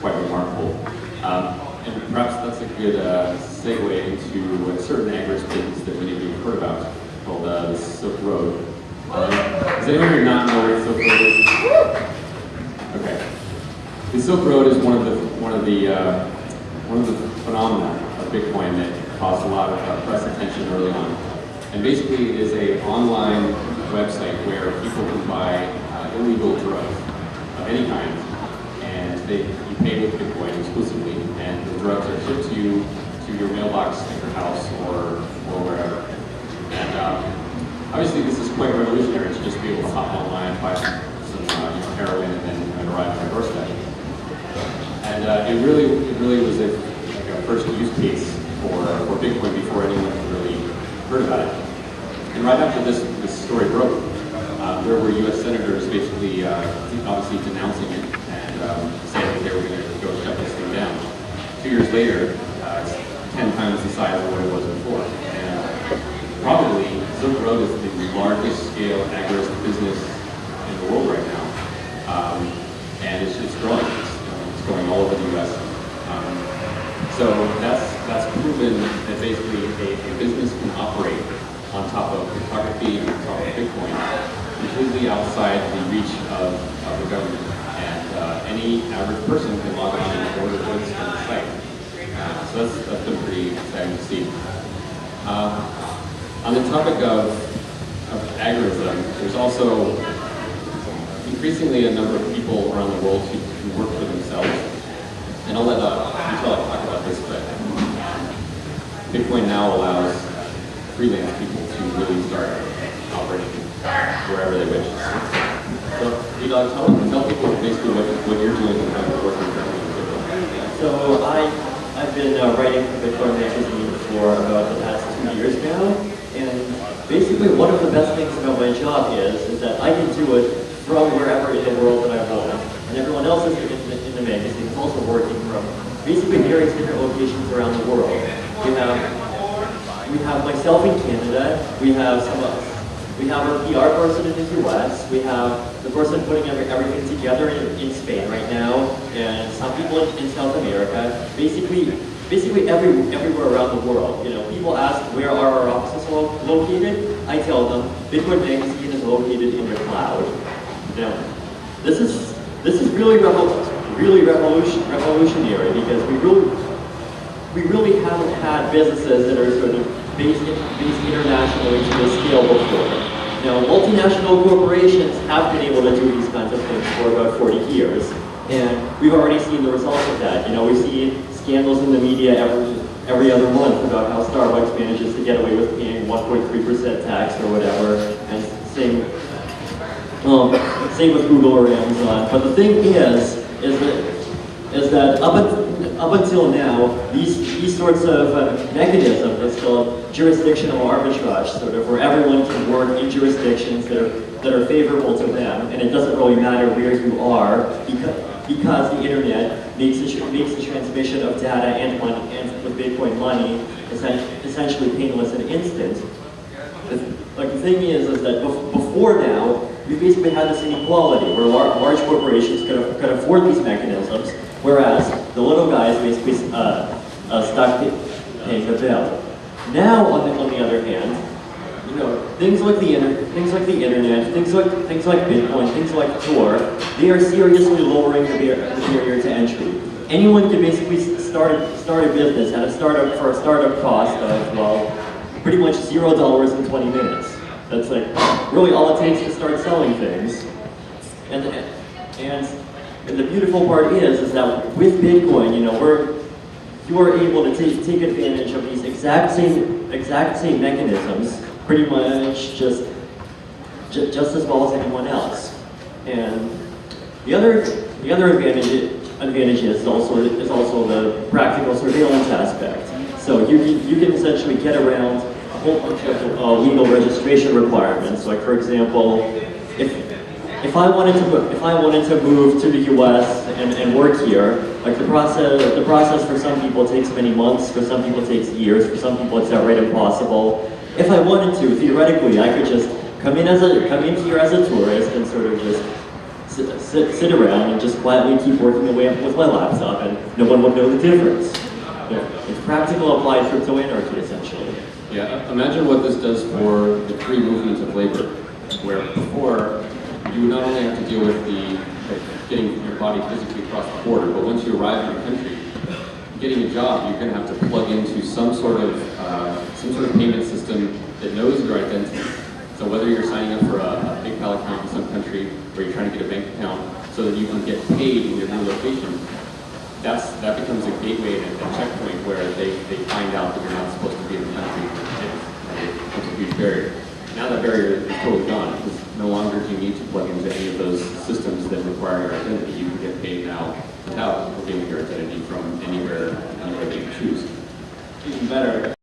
quite remarkable. And perhaps that's a good segue into a certain agorist business that many of you have heard about, called the Silk Road. Does anyone here not know what the Silk Road is? Okay. The Silk Road is one of the phenomena of Bitcoin that caused a lot of press attention early on. And basically, it is an online website where people can buy illegal drugs of any kind, and you pay with Bitcoin exclusively, and the drugs are shipped to you to your mailbox at your house or wherever. And obviously, this is quite revolutionary to just be able to hop online, buy some heroin, and then arrive at your doorstep. And it really was a first use case for Bitcoin before anyone had really heard about it. And right after this story broke, there were U.S. senators basically obviously denouncing it and saying that they were going to go shut this thing down. 2 years later, it's 10 times the size of what it was before. And probably Silk Road is the largest scale agorist business in the world right now. And it's growing. It's going all over the U.S. So that's proven that basically a business can operate on top of cryptography, on top of Bitcoin, completely outside the reach of the government. And any average person can log on and order goods from the site. So that's been pretty exciting to see. On the topic of agorism, there's also increasingly a number of people around the world who work for themselves. And I'll let Michelle talk about this, but Bitcoin now allows freelance people to really start operating wherever they wish. So, tell people basically what you're doing and how you're working currently with Bitcoin. So I've been writing for Bitcoin magazine for about the past 2 years now, and basically one of the best things about my job is that I can do it from wherever in the world that I want, and everyone else in the magazine is also working from basically various different locations around the world. We have myself in Canada, we have our PR person in the US, we have the person putting everything together in Spain right now, and some people in South America, basically everywhere around the world. People ask where are our offices located. I tell them Bitcoin magazine is located in the cloud. Now, this is really revolutionary because we really haven't had businesses that are sort of based internationally to this scale before. Now, multinational corporations have been able to do these kinds of things for about 40 years, and we've already seen the results of that. We see scandals in the media every other month about how Starbucks manages to get away with paying 1.3% tax or whatever, and same with Google or Amazon. But the thing is that up until now, these sorts of mechanisms, that's called jurisdictional arbitrage, sort of, where everyone can work in jurisdictions that are favorable to them, and it doesn't really matter where you are, because the internet makes the transmission of data and money, and with Bitcoin money, essentially painless and instant. Like, the thing is that before now, we basically had this inequality where large corporations could afford these mechanisms, whereas the little guys basically stuck paying the bill. Now, on the other hand, things like the internet, things like Bitcoin, things like Tor, they are seriously lowering the barrier to entry. Anyone can basically start a business at a startup cost of, well, pretty much $0 in 20 minutes. That's like really all it takes to start selling things. And the beautiful part is that with Bitcoin, you are able to take advantage of these exact same mechanisms, pretty much just as well as anyone else. And the other advantage is also the practical surveillance aspect. So you can essentially get around a whole bunch of legal registration requirements. Like, for example, if I wanted to move to the U.S. and work here, like the process for some people takes many months, for some people it takes years, for some people it's outright impossible. If I wanted to, theoretically, I could just come in here as a tourist and sort of just sit around and just quietly keep working away with my laptop, and no one would know the difference. It's practical applied crypto anarchy, essentially. Yeah, imagine what this does for the free movement of labor, where before you would not only have to deal with getting your body physically across the border, but once you arrive in the country, getting a job, you're going to have to plug into some sort of payment system that knows your identity. So whether you're signing up for a PayPal account in some country, or you're trying to get a bank account so that you can get paid in your new location, that becomes a gateway and a checkpoint where they find out that you're not supposed to be in the country. It's a huge barrier. Now that barrier is totally gone, because no longer do you need to plug into any of those systems that require your identity. You can get paid now without revealing your identity from anywhere that you choose. Even better.